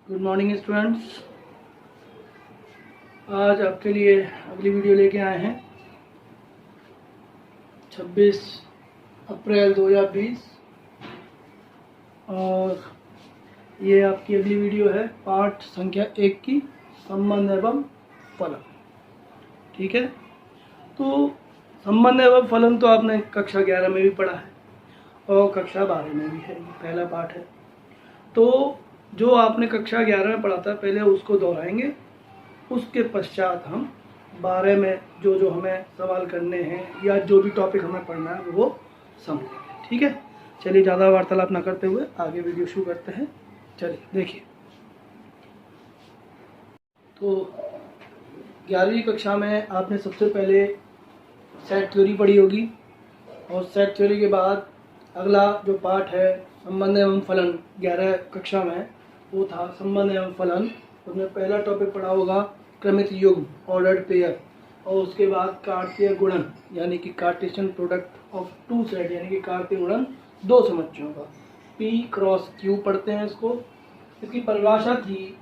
Good morning students. आज आपके लिए अगली वीडियो लेके आए हैं 26 अप्रैल 2020 और ये आपकी अगली वीडियो है पाठ संख्या 1 की संबंध एवं फलन। ठीक है, तो संबंध एवं फलन तो आपने कक्षा 11 में भी पढ़ा है और कक्षा 12 में भी है, ये पहला पाठ है। तो जो आपने कक्षा 11 में पढ़ा था पहले उसको दोहराएंगे, उसके पश्चात हम 12 में जो जो हमें सवाल करने हैं या जो भी टॉपिक हमें पढ़ना है वो समझेंगे। ठीक है, चलिए ज़्यादा वार्तालाप ना करते हुए आगे वीडियो शुरू करते हैं। चलिए देखिए, तो 11वीं कक्षा में आपने सबसे पहले सेट थ्योरी पढ़ी होगी और सेट थ्योरी के बाद अगला जो पाठ है संबंध एवं फलन 11 कक्षा में वो था संबंध एवं फलन। उसमें पहला टॉपिक पढ़ा होगा क्रमित युग्म ऑर्डर्ड पेयर और उसके बाद कार्तीय गुणन यानी कि Cartesian product of two set यानी कि कार्तीय गुणन दो समुच्चयों का। P क्रॉस Q पढ़ते हैं इसको। इसकी परिभाषा थी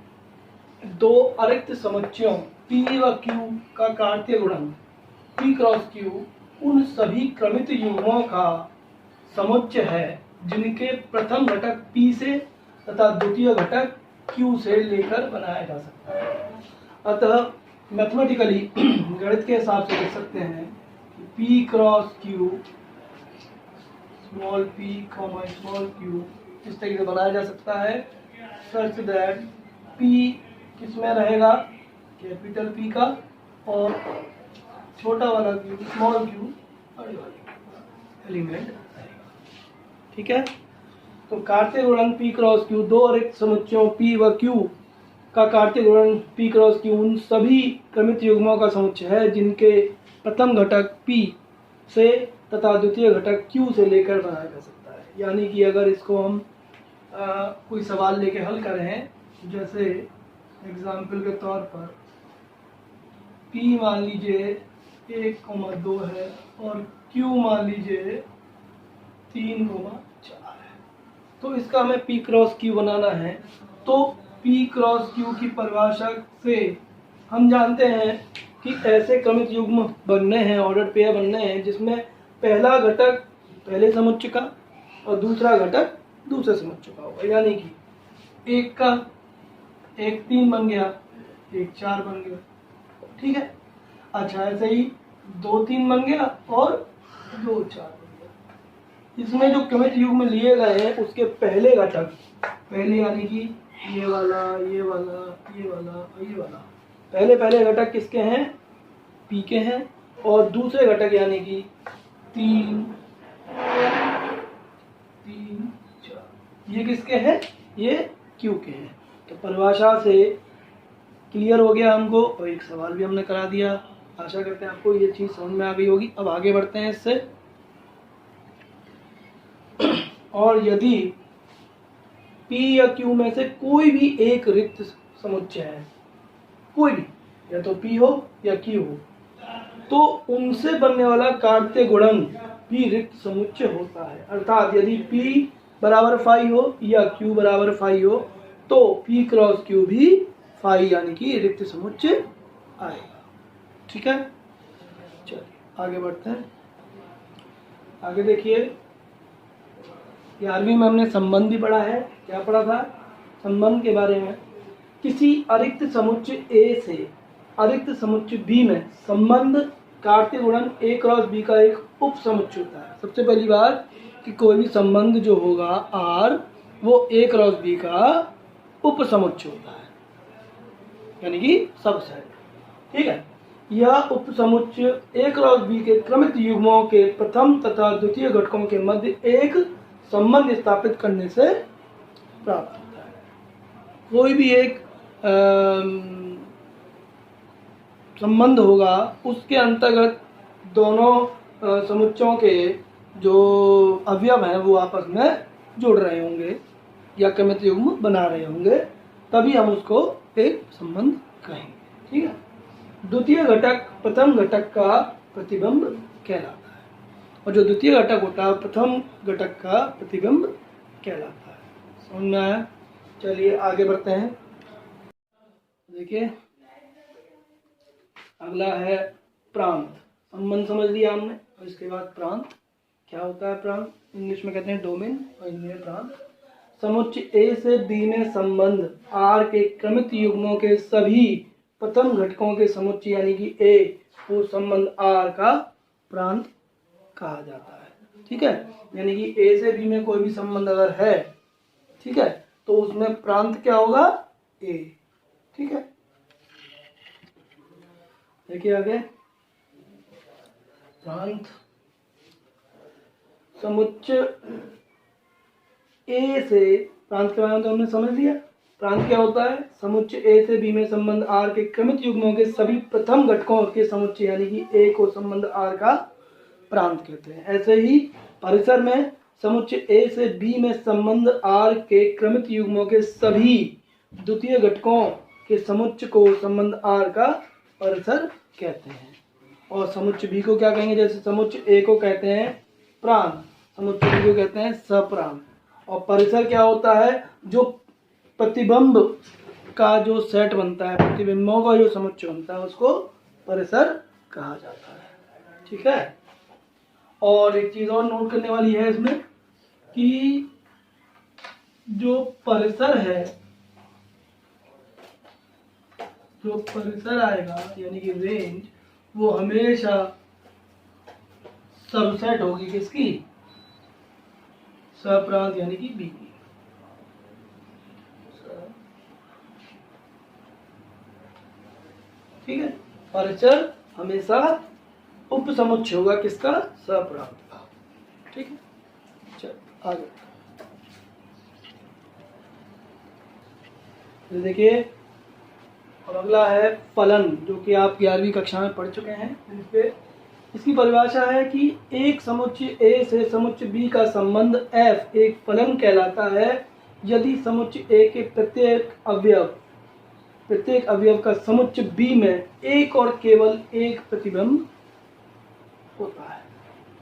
दो अरिक्त समुच्चयों P व Q का कार्तीय गुणन P क्रॉस Q उन सभी क्रमित युग्मों का समुच्चय है जिनके प्रथम घटक P से तथा द्वितीय घटक Q से लेकर बनाया जा सकता है। अतः मैथमेटिकली गणित के हिसाब से लिख सकते हैं कि P cross Q small p small q इस तरीके से बनाया जा सकता है सच दैट P किसमें रहेगा, कैपिटल P का, और छोटा वाला q स्मॉल q बड़े वाले एलिमेंट। ठीक है, तो कार्तीय गुणन P क्रॉस Q दो अरिक्त समुच्चयों P व Q का कार्तीय गुणन P क्रॉस Q उन सभी क्रमित युग्मों का समुच्चय है जिनके प्रथम घटक P से तथा द्वितीय घटक Q से लेकर बनाया जा सकता है। यानी कि अगर इसको हम कोई सवाल लेके हल करें, जैसे एग्जाम्पल के तौर पर P मान लीजिए 1,2 है और Q मान लीजिए 3,4 है, तो इसका हमें P क्रॉस Q बनाना है। तो P क्रॉस Q की परिभाषा से हम जानते हैं कि ऐसे क्रमित युग्म बनने हैं, ऑर्डर्ड पेयर बनने हैं जिसमें पहला घटक पहले समुच्चय का और दूसरा घटक दूसरे समुच्चय का होगा। यानी कि एक का 1 3 बन गया, 1 4 बन गया। ठीक है, अच्छा ऐसे ही 2 3 बन गया और 2 4 बन गया। इसमें जो क्रमित युग्म लिए गए हैं उसके पहले घटक पहले यानी कि ये वाला ये वाला ये वाला और ये वाला पहले घटक किसके हैं, P के हैं, और दूसरे घटक यानी कि 3 3 4 ये किसके हैं, ये Q के हैं। तो परिभाषा से क्लियर हो गया हमको और एक सवाल भी हमने करा दिया। आशा करते हैं आपको ये चीज समझ में आ गई होगी। अब आगे बढ़ते हैं इससे। और यदि P या Q में से कोई भी एक रिक्त समुच्चय है, कोई भी, या तो P हो या Q हो, तो उनसे बनने वाला कार्तीय गुणन भी रिक्त समुच्चय होता है। अर्थात यदि P बराबर फाई हो या Q बराबर फाई हो तो P क्रॉस Q भी फाई यानी कि रिक्त समुच्चय आएगा। ठीक है, चलिए आगे बढ़ते हैं। आगे देखिए, 11वीं में हमने संबंध भी पढ़ा है। क्या पढ़ा था संबंध के बारे में? किसी अरिक्त समुच्चय A से अरिक्त समुच्चय B में संबंध कार्तीय गुणन A क्रॉस B का एक उप समुच्चय होता है। सबसे पहली बात कि कोई भी संबंध जो होगा R वो A क्रॉस B का उप समुच्चय होता है यानी कि सबसेट। ठीक है, यह उप समुच्चय A क्रॉस B के क्रमित युग्मों के प्रथम तथा द्वितीय घटकों के मध्य एक संबंध स्थापित करने से प्राप्त होता है। कोई भी एक संबंध होगा उसके अंतर्गत दोनों समुच्चयों के जो अवयव हैं वो आपस में जुड़ रहे होंगे या क्रमित युग्म बना रहे होंगे, तभी हम उसको एक संबंध कहेंगे। ठीक है, द्वितीय घटक प्रथम घटक का प्रतिबिंब कहलाता है और जो द्वितीय घटक होता है प्रथम घटक का प्रतिबिंब कहलाता है। समझ में आया? चलिए आगे बढ़ते हैं। देखिए अगला है प्रांत। संबंध समझ लिया हमने, और इसके बाद प्रांत क्या होता है। प्रांत इंग्लिश में कहते हैं डोमेन और हिंदी में प्रांत। समुच्चय ए से बी में संबंध आर के क्रमित युग्मों के सभी प्रथम घटकों के समुच्चय यानी कि ए को संबंध आर का प्रांत कहा जाता है। ठीक है, यानी कि ए से बी में कोई भी संबंध अगर है, ठीक है, तो उसमें प्रांत क्या होगा, ए। ठीक है, देखिए आगे प्रांत। समुच्चय ए से, प्रांत के बारे में तो हमने समझ लिया। प्रांत क्या होता है, समुच्चय ए से बी में संबंध आर के क्रमित युग्मों के सभी प्रथम घटकों के समुच्चय यानी कि ए को संबंध आर का प्रांत कहते हैं। ऐसे ही परिसर में समुच्चय ए से बी में संबंध आर के क्रमित युग्मों के सभी द्वितीय घटकों के समुच्चय को संबंध आर का परिसर कहते हैं। और समुच्चय बी को क्या कहेंगे, जैसे समुच्चय ए को कहते हैं प्रांत, समुच्चय बी को कहते हैं सप्रांत। और परिसर क्या होता है, जो प्रतिबिंब का जो सेट बनता है, प्रतिबिंबों का जो समुच्चय बनता है उसको परिसर कहा जाता है। ठीक है, और एक चीज और नोट करने वाली है इसमें कि जो परिसर है, जो परिसर आएगा यानी कि रेंज, वो हमेशा सबसेट होगी किसकी, सप्रांत यानी कि बी की। ठीक है, परिसर हमेशा उप समुच्चय होगा किसका, सप्रांत का। ठीक है, चल आगे देखिए। और अगला है फलन, जो कि आप 11वीं कक्षा में पढ़ चुके हैं। इस पे इसकी परिभाषा है कि एक समुच्चय ए से समुच्चय बी का संबंध f एक फलन कहलाता है यदि समुच्चय ए के प्रत्येक अवयव का समुच्चय बी में एक और केवल एक प्रतिबिंब होता है।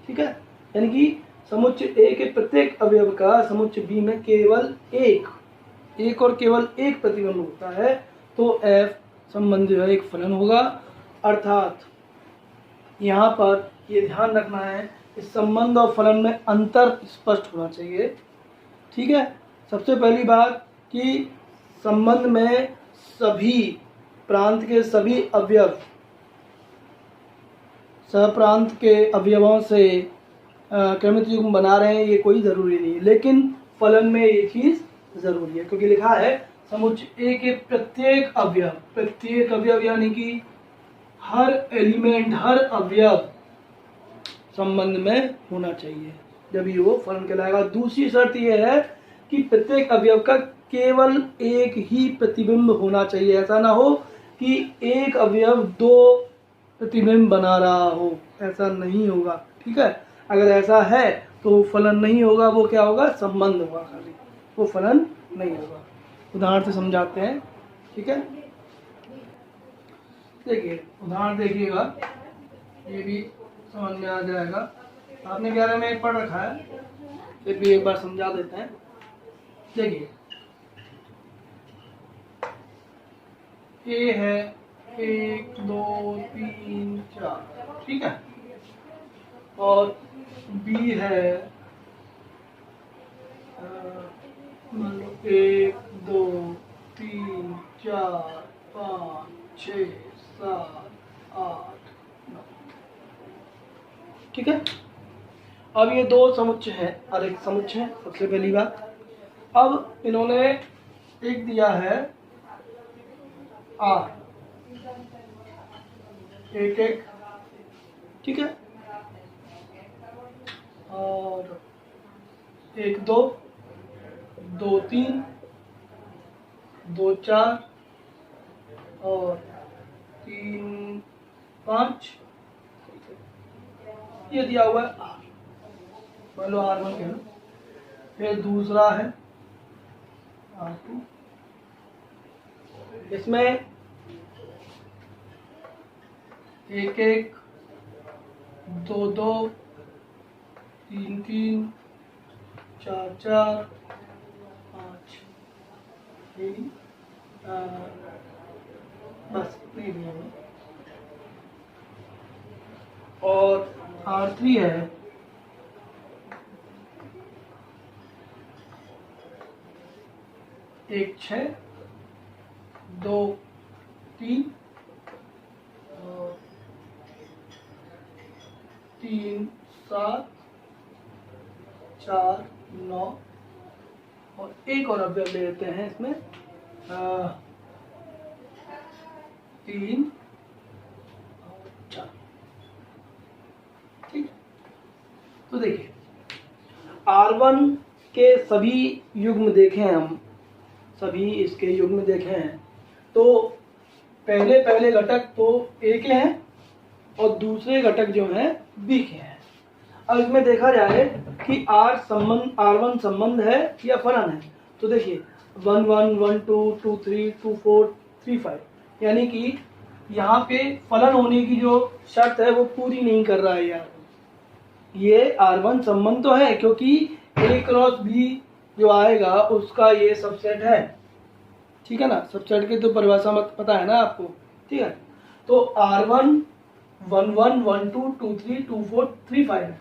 ठीक है, यानी कि समुच्चय ए के प्रत्येक अवयव का समुच्चय बी में केवल एक और केवल एक प्रतिबिंब होता है, तो f संबंध जो है एक फलन होगा। अर्थात यहाँ पर ये ध्यान रखना है, इस संबंध और फलन में अंतर स्पष्ट होना चाहिए। ठीक है, सबसे पहली बात कि संबंध में सभी प्रांत के सभी अवयव सहप्रांत के अवयवों से क्रमित युग्म बना रहे हैं, ये कोई ज़रूरी नहीं है। लेकिन फलन में ये चीज़ ज़रूरी है, क्योंकि लिखा है समुच्चय ए के प्रत्येक अवयव यानी कि हर एलिमेंट, हर अवयव संबंध में होना चाहिए, जब ये वो फलन कहलाएगा। दूसरी शर्त यह है कि प्रत्येक अवयव का केवल एक ही प्रतिबिंब होना चाहिए। ऐसा ना हो कि एक अवयव दो प्रतिबिंब बना रहा हो, ऐसा नहीं होगा। ठीक है, अगर ऐसा है तो फलन नहीं होगा, वो क्या होगा, संबंध होगा खाली, वो फलन नहीं होगा। उदाहरण से समझाते हैं। ठीक है, देखिए उदाहरण देखिएगा, ये भी समझ में आ जाएगा। आपने 11 में एक पढ़ रखा है, फिर भी एक बार समझा देते हैं। देखिए ए है 1 2 3 4, ठीक है, और बी है मान लो 1 2 3 4 5 6 7 8 9। ठीक है, अब ये दो समुच्चय हैं और एक समुच्चय है। सबसे पहली बात, अब इन्होंने एक दिया है आर, एक, ठीक है, और 1 2 2 3 2 4 और 3 5, ये दिया हुआ है आर, मान लो R1 कह लो। फिर दूसरा है R2, इसमें 1 1 2 2 3 3 4 4 5 6 बस इतने ही नियम है। और R3 है एक 6 2 3 और 3 7 4 9 और एक और अवयव ले लेते हैं इसमें 3 और 4। ठीक, तो देखिए R1 के सभी युग्म देखें हम, सभी इसके युग्म देखे हैं तो पहले घटक तो A के हैं और दूसरे घटक जो हैं B के हैं। अब इसमें देखा जाए कि R1 संबंध है या फलन है, तो देखिए 1 1 1 2 2 3 2 4 3 5, यानी कि यहाँ पे फलन होने की जो शर्त है वो पूरी नहीं कर रहा है यार। ये R1 संबंध तो है क्योंकि A क्रॉस B जो आएगा उसका ये सबसेट है, ठीक है ना। सबसेट की तो परिभाषा मत पता है ना आपको, ठीक है। तो R1 1 1 1 2 2 3 2 4 3 5 है,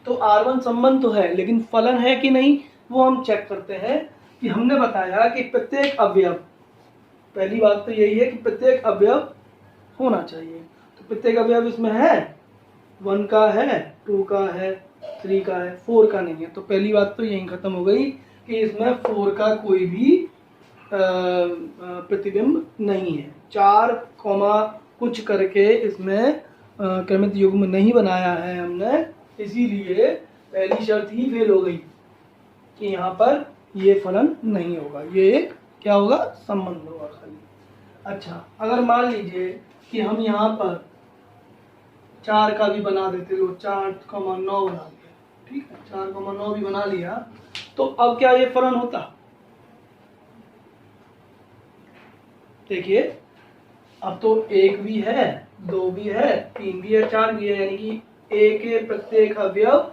तो R1 संबंध तो है लेकिन फलन है कि नहीं वो हम चेक करते हैं कि हमने बताया कि प्रत्येक अवयव, पहली बात तो यही है कि प्रत्येक अवयव होना चाहिए। तो प्रत्येक अवयव इसमें है, 1 का है, 2 का है, 3 का है, 4 का नहीं है। तो पहली बात तो यही खत्म हो गई कि इसमें 4 का कोई भी प्रतिबिंब नहीं है। 4 कुछ करके इसमें क्रमित युग्म नहीं बनाया है हमने, इसीलिए पहली शर्त ही फेल हो गई कि यहाँ पर ये फलन नहीं होगा, ये एक क्या होगा, संबंध होगा खाली। अच्छा, अगर मान लीजिए कि हम यहाँ पर 4 का भी बना देते, लो 4,9 बना दिया, ठीक है, 4,9 भी बना लिया, तो अब क्या ये फलन होता? देखिए अब तो 1 भी है, 2 भी है, 3 भी है, 4 भी है, यानी कि A के प्रत्येक अवयव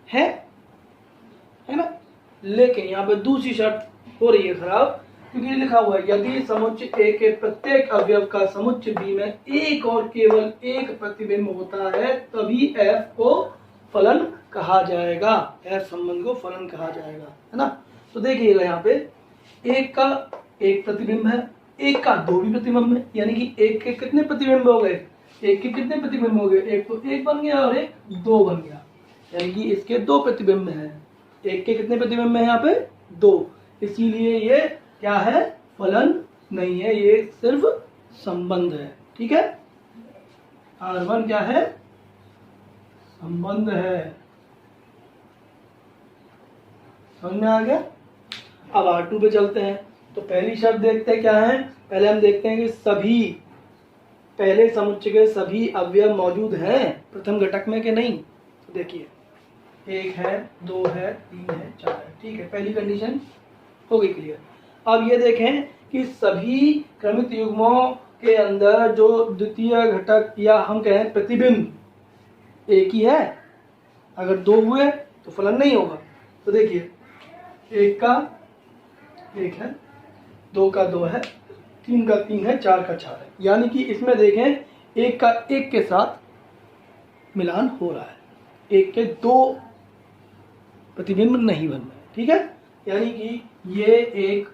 है ना। लेकिन यहाँ पे दूसरी शर्त हो रही है खराब, क्योंकि लिखा हुआ है यदि समुच्चय A के प्रत्येक अवयव का समुच्चय B में एक और केवल एक प्रतिबिंब होता है तभी F को फलन कहा जाएगा, F संबंध को फलन कहा जाएगा, है ना। तो देखिएगा यहाँ पे 1 का एक प्रतिबिंब है, 1 का 2 भी प्रतिबिंब है, यानी कि 1 के कितने प्रतिबिंब हो गए, 1 के कितने प्रतिबिंब हो गए, एक तो 1 बन गया और एक 2 बन गया, यानी कि इसके 2 प्रतिबिंब हैं। 1 के कितने प्रतिबिंब है यहाँ पे, 2, इसीलिए ये क्या है, फलन नहीं है, ये सिर्फ संबंध है, ठीक है। R1 क्या है, संबंध है, समझ में आ गया। अब R2 पे चलते हैं, तो पहली शर्त देखते हैं क्या है, पहले हम देखते हैं कि सभी पहले समुच्चय के सभी अवयव मौजूद हैं प्रथम घटक में कि नहीं। तो देखिए 1 है, 2 है, 3 है, 4 है, ठीक है, पहली कंडीशन हो गई क्लियर। अब ये देखें कि सभी क्रमित युग्मों के अंदर जो द्वितीय घटक या हम कहें प्रतिबिंब एक ही है, अगर 2 हुए तो फलन नहीं होगा। तो देखिए 1 का 1 है, 2 का 2 है, 3 का 3 है, 4 का 4 है, यानी कि इसमें देखें 1 का 1 के साथ मिलान हो रहा है, 1 के 2 प्रतिबिंब नहीं बन रहे, ठीक है, यानी कि ये एक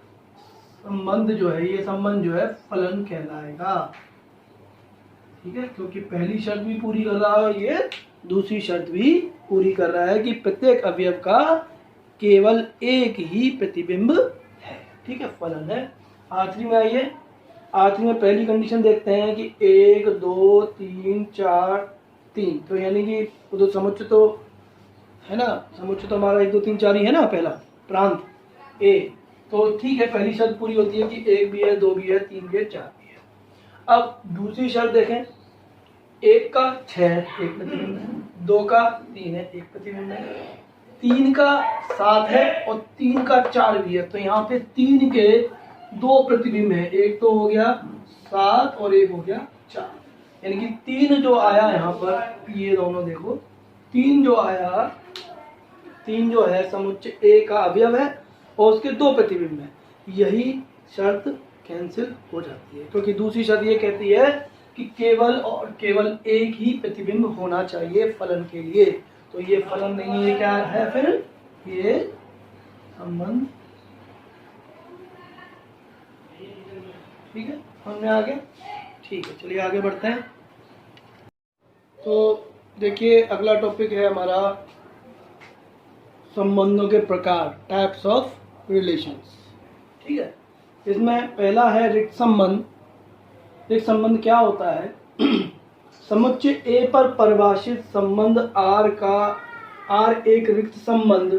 संबंध जो है, ये संबंध जो है फलन कहलाएगा, ठीक है, क्योंकि पहली शर्त भी पूरी कर रहा है, ये दूसरी शर्त भी पूरी कर रहा है कि प्रत्येक अवयव का केवल एक ही प्रतिबिंब है, ठीक है, फलन है। R3 में आइए, R3 में पहली कंडीशन देखते हैं कि 1 2 3 4 3, तो यानी कि वो तो समुच्चय तो है ना, समुच्चय तो हमारा 1 2 3 4 ही है ना, पहला प्रांत A, तो ठीक है, पहली शर्त पूरी होती है कि 1 भी है, 2 भी है, 3 भी है, 4 भी है। अब दूसरी शर्त देखें, 1 का 6 एक प्रतिबिंब है, 2 का 3 है एक प्रतिबिंब है, 3 का 7 है और 3 का 4 भी है, तो यहाँ पे 3 के 2 प्रतिबिंब है, एक तो हो गया 7 और एक हो गया 4, यानी कि 3 जो आया यहाँ पर, ये दोनों देखो 3 जो आया, 3 जो है समुच्चय A का अवयव है और उसके 2 प्रतिबिंब है, यही शर्त कैंसिल हो जाती है, क्योंकि दूसरी शर्त ये कहती है कि केवल और केवल एक ही प्रतिबिंब होना चाहिए फलन के लिए। तो ये फलन नहीं है, क्या है फिर? ये संबंध। ठीक है, हमने आगे, ठीक है, चलिए आगे बढ़ते हैं। तो देखिए अगला टॉपिक है हमारा संबंधों के प्रकार, टाइप्स ऑफ रिलेशंस। ठीक है, इसमें पहला है रिक्त संबंध। रिक्त संबंध क्या होता है? समुच्चय ए पर परिभाषित संबंध R एक रिक्त संबंध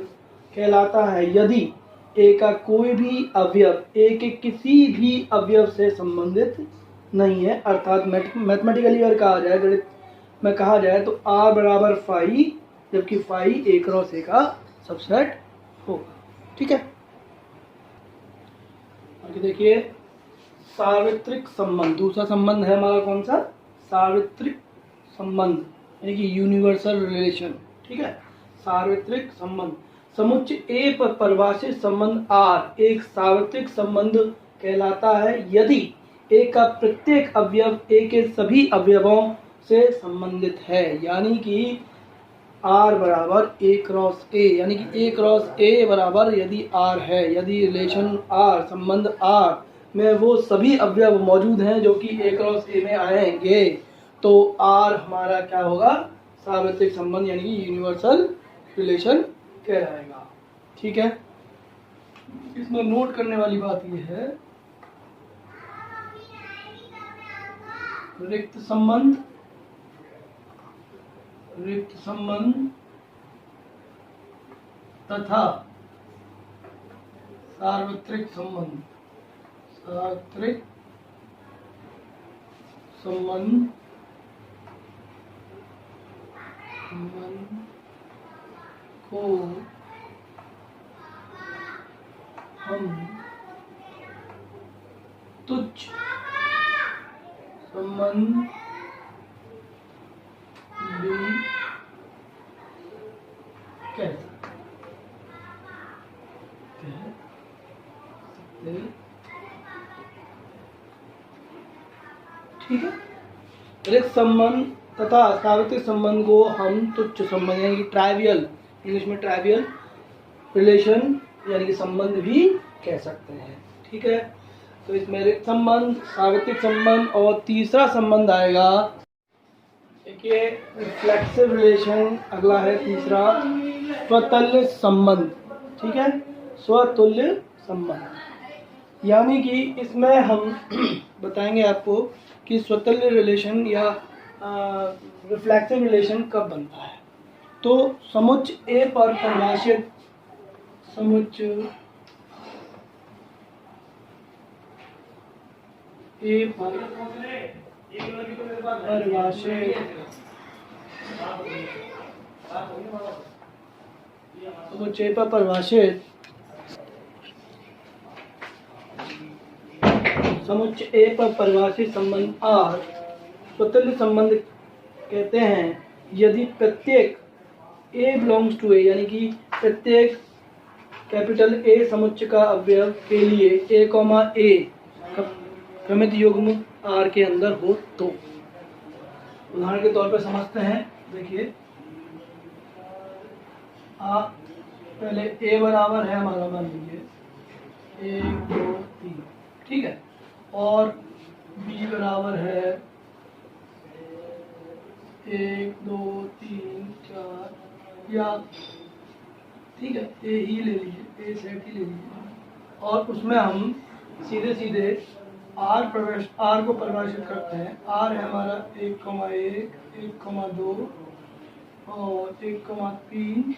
कहलाता है यदि ए का कोई भी अवयव ए के किसी भी अवयव से संबंधित नहीं है। अर्थात मैथमेटिकली अगर कहा जाए, गणित में कहा जाए तो R बराबर फाई, जबकि फाई ए क्रॉस ए का सबसेट होगा। ठीक है, आगे देखिए सार्वत्रिक संबंध। दूसरा संबंध है हमारा कौन सा? सार्वत्रिक संबंध, यानी कि यूनिवर्सल रिलेशन। ठीक है, सार्वत्रिक संबंध। समुच्चय ए पर परिभाषित संबंध R एक सार्वत्रिक संबंध कहलाता है यदि ए का प्रत्येक अवयव ए के सभी अवयवों से संबंधित है। यानी कि R बराबर ए क्रॉस ए, यानी कि ए क्रॉस ए बराबर यदि R है, यदि रिलेशन R, संबंध R में वो सभी अवयव मौजूद हैं जो कि ए क्रॉस ए में आएंगे, तो R हमारा क्या होगा? सार्वत्रिक संबंध, यानी कि यूनिवर्सल रिलेशन कहलाएगा। ठीक है, इसमें नोट करने वाली बात यह है, रिक्त संबंध तथा सार्वत्रिक संबंध को हम तुच्छ संबंध भी कह सकते हैं। ठीक है, रिक्त संबंध तथा सार्वत्रिक संबंध को हम तुच्छ संबंध, यानी कि ट्राइवियल, इंग्लिश में ट्राइवियल रिलेशन यानी कि संबंध भी कह सकते हैं। ठीक है, तो इसमें रिक्त संबंध, सार्वत्रिक संबंध और तीसरा संबंध आएगा, देखिए रिफ्लेक्सिव रिलेशन। अगला है तीसरा स्वतुल्य संबंध। ठीक है, स्वतुल्य संबंध, यानी कि इसमें हम बताएंगे आपको कि स्वतुल्य रिलेशन या रिफ्लेक्सिव रिलेशन कब बनता है। तो समुच्चय ए पर परिभाषित समुच्चय ए पर परिभाषित संबंध R स्वतंत्र संबंध कहते हैं यदि प्रत्येक A बिलोंग्स टू A, यानी कि प्रत्येक कैपिटल A समुच्चय का अवयव के लिए A, A क्रमित युग्म R के अंदर हो। तो उदाहरण के तौर पर समझते हैं, देखिए पहले A बराबर है हमारा, मान लीजिए 1 2 3, ठीक है, और B बराबर है 1 2 3 4 या, ठीक है, A ही ले लीजिए, A सेट ही ले लीजिए, और उसमें हम सीधे सीधे R को परिभाषित करते हैं। R है हमारा 1, 1, 2 और 1, 3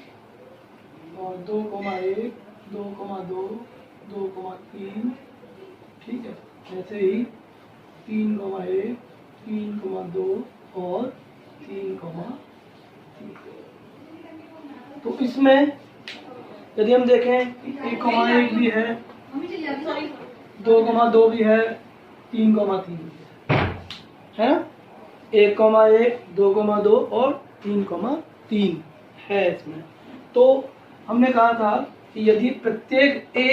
और 2, 1, 2, 2, 2, 3, ठीक है, ऐसे ही 3, 1, 3, 2 और 3, 3। तो इसमें यदि हम देखें 1, 1 भी है, 2, 2 भी है, 3, 3 भी है ना, 1, 1, 2, 2 और 3, 3 है इसमें। तो हमने कहा था कि यदि प्रत्येक A, A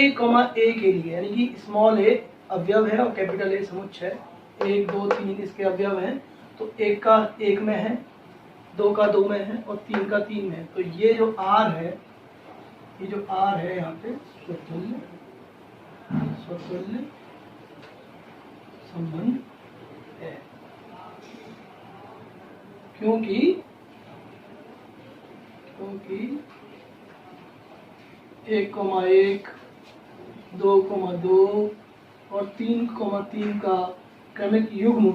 के लिए, यानी कि स्मॉल a अवयव है और कैपिटल ए समुच्चय है। 1 2 3 इसके अवयव हैं, तो 1 का 1 में है, 2 का 2 में है और 3 का 3 में है। तो ये जो R है, ये जो R है यहाँ पे स्वतुल्य संबंध है, क्योंकि 1,1, 2,2 और 3,3 का क्रमिक युग्म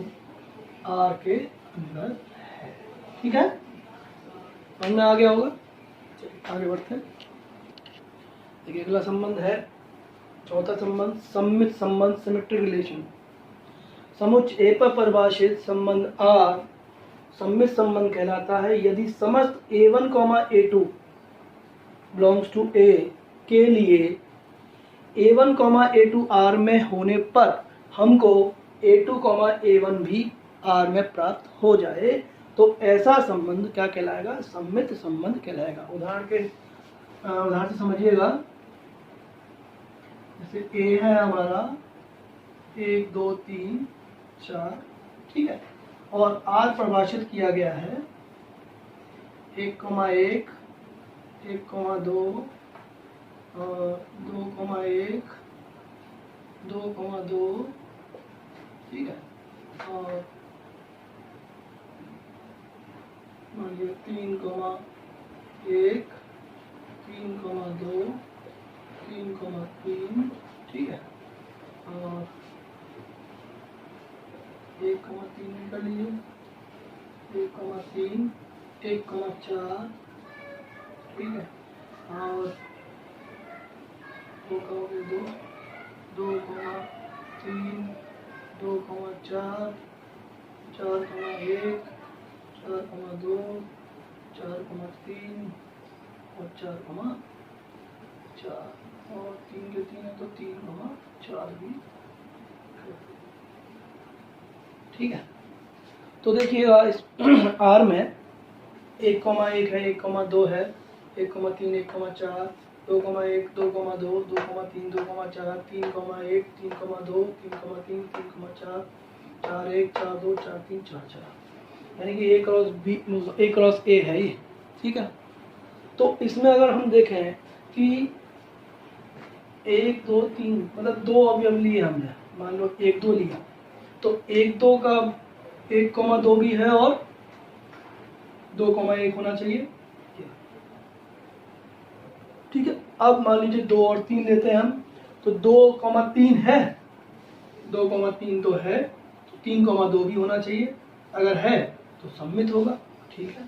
R के अंदर है। ठीक है, समझ में आ गया होगा। चलिए आगे बढ़ते हैं। देखिए अगला संबंध है चौथा संबंध, सम्मित संबंध, सिमेट्रिक रिलेशन। समुच्चय ए पर परिभाषित संबंध R सम्मित संबंध कहलाता है यदि समस्त A1, A2 belongs to A के लिए A1, A2 R में होने पर हमको A2, A1 भी R में प्राप्त हो जाए, तो ऐसा संबंध क्या कहलाएगा? सम्मित संबंध कहलाएगा। उदाहरण से समझिएगा। जैसे A है हमारा 1 2 3 4, ठीक है, और R परिभाषित किया गया है 1,1, 1,2, 2,1, 2,2, ठीक है, और मान लीजिए 3,1, 3,2, 3,3, ठीक है, और 1,3 कर लीजिए, 1,3, 1,4, ठीक है, और 2,2, 2,3, 2,4, 4,1, 4,2, 4,3 और 4,4, और 3 के 3 है तो 3,4 भी, ठीक है। तो देखिएगा इस R में 1,1 है, 1,2 है, 1,3, 1,4, 2,1, 2,2, 2,3, 2,4, 3,1, 3,2, 3,3, 3,4, 4,1, 4,2, 4,3, 4,4, यानी कि A क्रॉस A है ये, ठीक है। तो इसमें अगर हम देखें कि 1 2 3 मतलब 2 अवयव लिए हमने, मान लो 1 2 लिया, तो 1 2 का 1,2 भी है और 2,1 होना चाहिए, ठीक है। अब मान लीजिए 2 और 3 लेते हैं हम, तो 2,3 है, 2,3 तो है, तो 3,2 भी होना चाहिए, अगर है तो सम्मित होगा, ठीक है।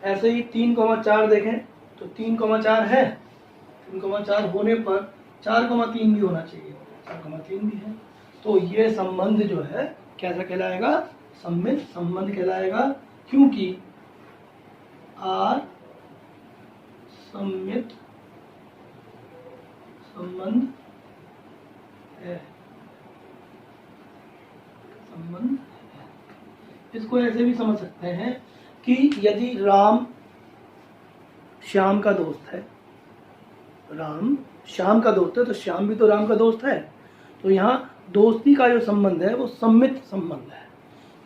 ऐसे ही 3,4 देखें तो 3,4 है, 3,4 होने पर 4,3 भी होना चाहिए, 4,3 भी है, तो ये संबंध जो है कैसा कहलाएगा? सम्मित संबंध कहलाएगा, क्योंकि R सम्मित संबंध है, संबंध है। इसको ऐसे भी समझ सकते हैं कि यदि राम श्याम का दोस्त है, राम श्याम का दोस्त है, तो श्याम भी तो राम का दोस्त है, तो यहाँ दोस्ती का जो संबंध है वो सम्मित संबंध है,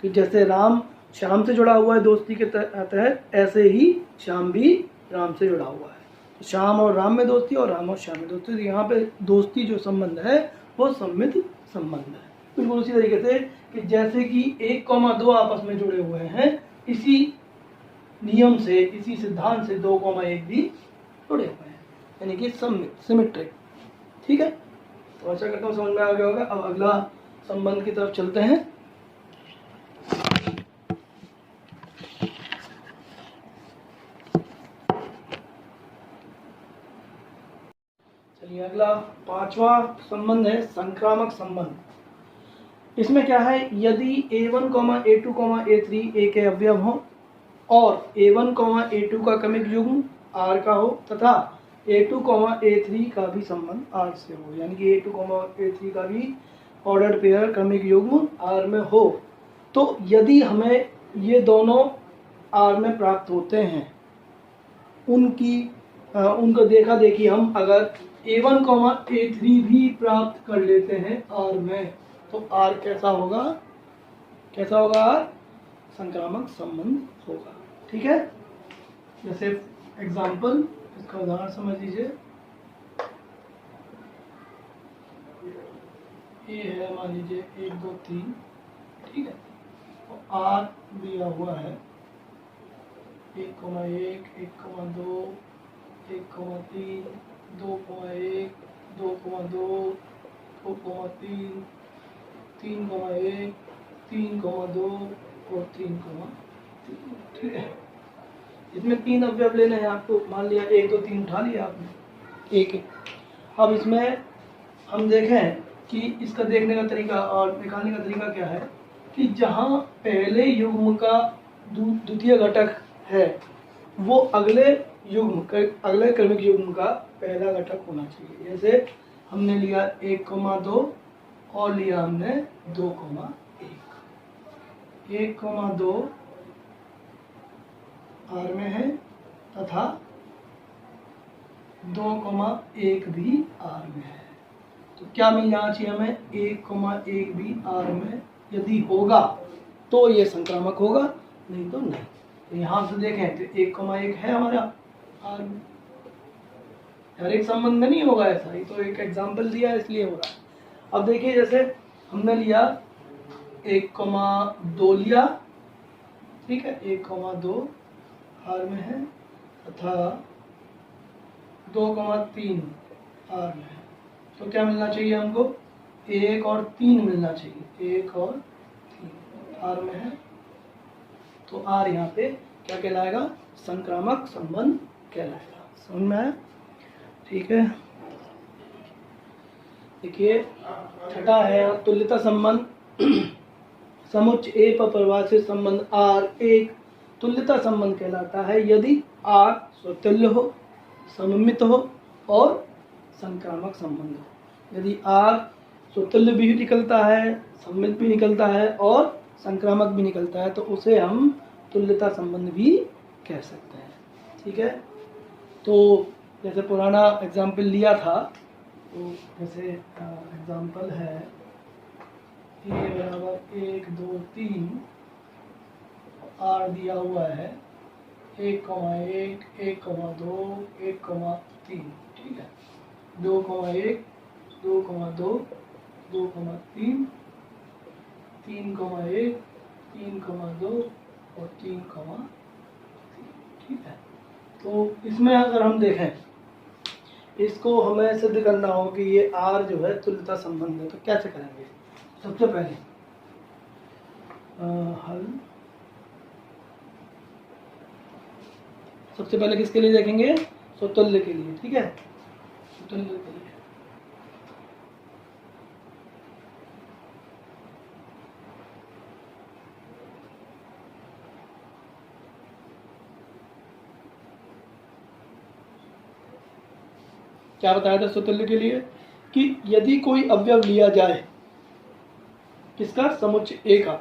कि जैसे राम श्याम से जुड़ा हुआ है दोस्ती के तहत, ऐसे ही श्याम भी राम से जुड़ा हुआ है। तो श्याम और राम में दोस्ती और राम और श्याम में दोस्ती, तो यहाँ पे दोस्ती जो संबंध है वो सम्मित संबंध है। बिल्कुल उसी तरीके से कि जैसे कि 1,2 आपस में जुड़े हुए हैं, इसी नियम से, इसी सिद्धांत से 2,1 भी जुड़े हुए हैं, यानी कि सिमेट्रिक, ठीक है। तो आशा करता हूँ समझ में आ गया होगा। अब अगला संबंध की तरफ चलते हैं। चलिए अगला 5वां संबंध है संक्रामक संबंध। इसमें क्या है? यदि A1, A2, A3 A के अवयव हो और A1, A2 का क्रमिक युग्म R का हो तथा A2, A3 का भी संबंध R से हो, यानी कि A2, A3 का भी ऑर्डर्ड पेयर क्रमिक युग्म R में हो, तो यदि हमें ये दोनों R में प्राप्त होते हैं, उनको देखा देखी हम अगर A1 कॉमा A3 भी प्राप्त कर लेते हैं R में, तो R कैसा होगा, कैसा होगा, R संक्रामक संबंध होगा। ठीक है, जैसे एग्जाम्पल, इसका उदाहरण समझ लीजिए। ये है मान लीजिए 1 2 3, ठीक है, और R दिया हुआ है 1,1 1,2 1,3 2,1 2,2 2,3 3,1 3,2 और 3,3। ठीक है, इसमें 3 अवयव लेने हैं आपको, मान लिया 1 2 3 उठा लिया आपने, एक। अब इसमें हम देखें कि इसका देखने का तरीका और निकालने का तरीका क्या है कि जहाँ पहले युग्म का द्वितीय घटक है वो अगले अगले क्रमिक युग्म का पहला घटक होना चाहिए। जैसे हमने लिया 1,2 और लिया हमने 2,1। 1,2 R में है तथा 2,1 भी R में है, तो क्या मिल जाना चाहिए हमें, 1,1 भी R में यदि होगा तो ये संक्रामक होगा, नहीं तो नहीं। तो यहाँ से देखें तो 1,1 है हमारा R में, हर एक संबंध में नहीं होगा ऐसा, ही तो एक एग्जाम्पल दिया इसलिए हो रहा है। अब देखिए जैसे हमने लिया 1,2 लिया, ठीक है, 1,2 R में है तथा 2,3 R में है, तो क्या मिलना चाहिए हमको, 1 और 3 मिलना चाहिए, 1 और 3 R में है, तो R यहाँ पे क्या कहलाएगा, संक्रामक संबंध कहलाएगा। समझ में आया? ठीक है, देखिए छठा है तुल्यता संबंध। समुच्चय ए पर परिभाषित संबंध R एक तुल्यता संबंध कहलाता है यदि R स्वतुल्य हो, सममित हो और संक्रामक संबंध हो। यदि R स्वतुल्य भी निकलता है, सममित भी निकलता है और संक्रामक भी निकलता है तो उसे हम तुल्यता संबंध भी कह सकते हैं। ठीक है, तो जैसे पुराना एग्जाम्पल लिया था, तो जैसे एग्जाम्पल है A बराबर 1 2 3, R दिया हुआ है 1,1 1,2 1,3, ठीक है, 2,1 2,2 2,3 3,1 3,2 और 3,3। ठीक है, तो इसमें अगर हम देखें, इसको हमें सिद्ध करना हो कि ये R जो है तुल्यता संबंध है, तो कैसे करेंगे। सबसे पहले हल, सबसे पहले किसके लिए देखेंगे, स्वतुल्य के लिए। ठीक है, स्वतुल्य के लिए क्या बताया था, स्वतुल्य के लिए कि यदि कोई अवयव लिया जाए किसका, समुच्चय ए का,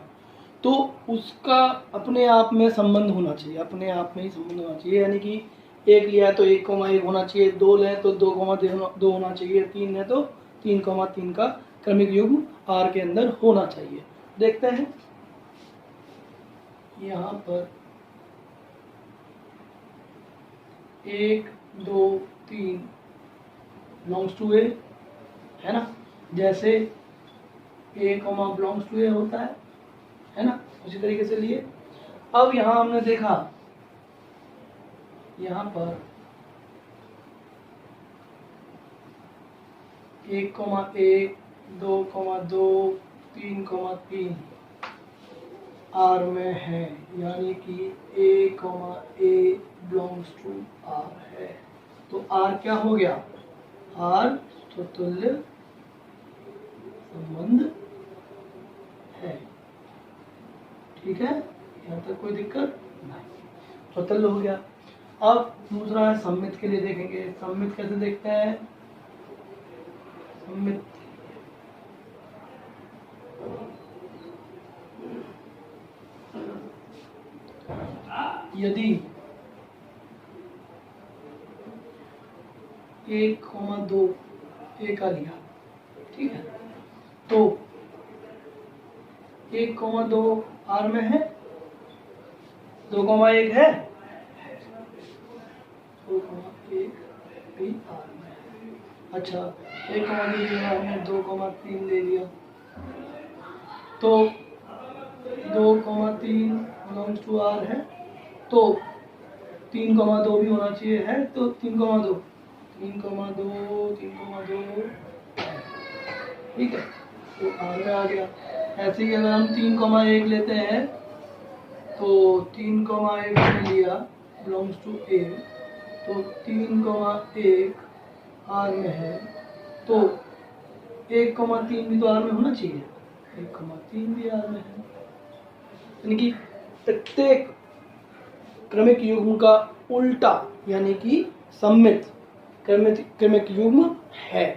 तो उसका अपने आप में संबंध होना चाहिए, अपने आप में ही संबंध होना चाहिए। यानी कि 1 लिया है तो 1,1 होना चाहिए, 2 लें तो 2,2 होना चाहिए, 3 है तो 3,3 का क्रमिक युग्म R के अंदर होना चाहिए। देखते हैं यहाँ पर 1 2 3 बिलोंग्स टू ए है ना, जैसे A बिलोंग्स टू ए होता है ना, उसी तरीके से लिए। अब यहाँ हमने देखा, यहाँ पर 1,1 2,2 3,3 R में है, यानी कि A बिलोंग्स टू R है, तो R क्या हो गया, R स्वतुल्य संबंध है। ठीक है, यहाँ तक कोई दिक्कत नहीं, स्वतुल्य हो गया। अब दूसरा है सम्मित के लिए देखेंगे। सम्मित कैसे देखते हैं, सम्मित यदि 1,2 2 ए का लिया, ठीक है। तो 1,2 आर में है, 2,1 है, 2,1 भी आर में है। अच्छा 1,2 लिया हमने, 2,3 ले लिया, तो 2,3 बिलोंग्स टू आर है, तो 3,2 भी होना चाहिए है, तो 3,2 ठीक है, तो आर में आ गया। ऐसे ही अगर हम 3,1 लेते हैं, तो 3,1 हमने लिया बिलोंग्स टू ए, तो 3,1 आर में है, तो 1,3 भी तो आर में होना चाहिए, 1,3 भी आर में है। यानी कि प्रत्येक क्रमिक युग्म का उल्टा यानी कि सममित क्रमिक युग्म है।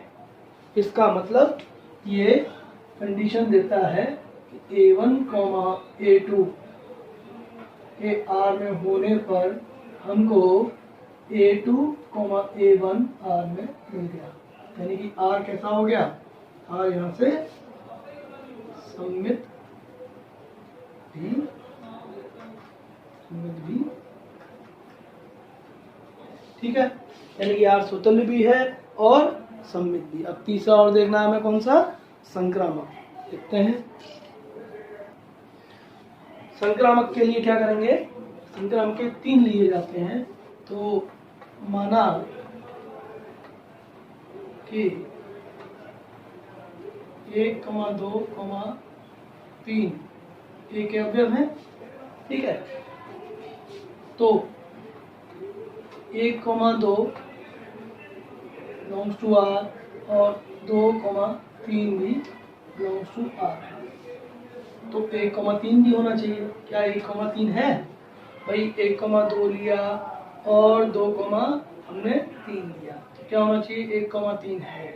इसका मतलब ये कंडीशन देता है कि A1, A2 के आर में होने पर हमको A2, A1 आर में मिल गया। यानी कि आर कैसा हो गया, आर यहाँ से सममित भी, ठीक है। यानी कि आर स्वतंत्र भी है और सममित भी। अब तीसरा और देखना है हमें, कौन सा, संक्रामक। देखते हैं संक्रामक के लिए क्या करेंगे। संक्रामक के 3 लिए जाते हैं। तो माना कि 1,2, 3 ए के अवयव हैं, ठीक है। तो 1,2 बिलोंग्स टू आर और 2,3 भी बिलोंग्स टू आर है, तो 1,3 भी होना चाहिए। क्या 1,3 है भाई, 1,2 लिया और 2, हमने 3 लिया, तो क्या होना चाहिए, 1,3 है,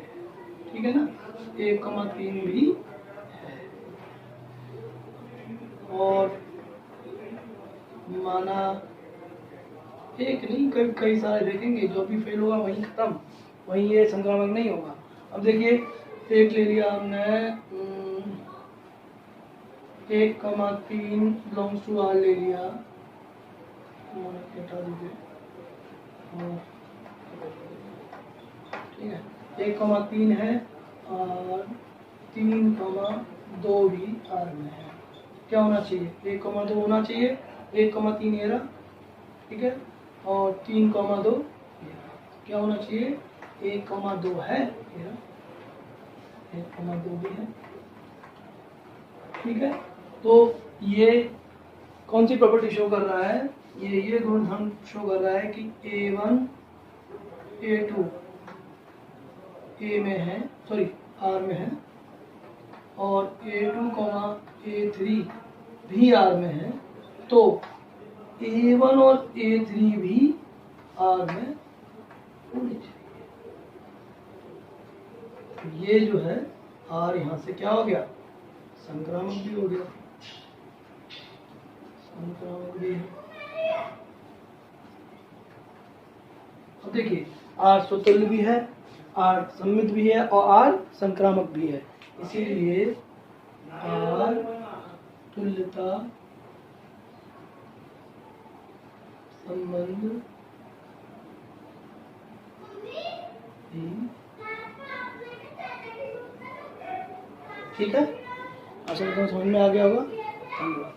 ठीक है ना, 1,3 भी है। और माना एक नहीं, कई सारे देखेंगे, जो भी फेल होगा वहीं खत्म, वहीं ये संक्रामक नहीं होगा। अब देखिए एक ले लिया हमने, 1,3 बिलोंग्स टू आर ले लिया, हटा दीजिए, ठीक है, 1,3 है और 3,2 भी आर में है। क्या होना चाहिए, 1,2 होना चाहिए, 1,3 ये रहा, ठीक है, और 3,2 क्या होना चाहिए, 1,2 है, 1,2 भी है, ठीक है। तो ये कौन सी प्रॉपर्टी शो कर रहा है, ये गुणधर्म शो कर रहा है कि A1, A2 ए में है, सॉरी आर में है, और A2, A3 भी आर में है, तो A1 और A3 भी आर में होनी चाहिए। ये जो है आर यहाँ से क्या हो गया, संक्रामक भी हो गया, संक्रामक भी है। अब देखिए आर स्वतुल्य भी है, आर सममित भी है और आर संक्रामक भी है, इसीलिए आर तुल्यता संबंध भी, ठीक है। आशा करता हूँ समझ में आ गया होगा। धन्यवाद।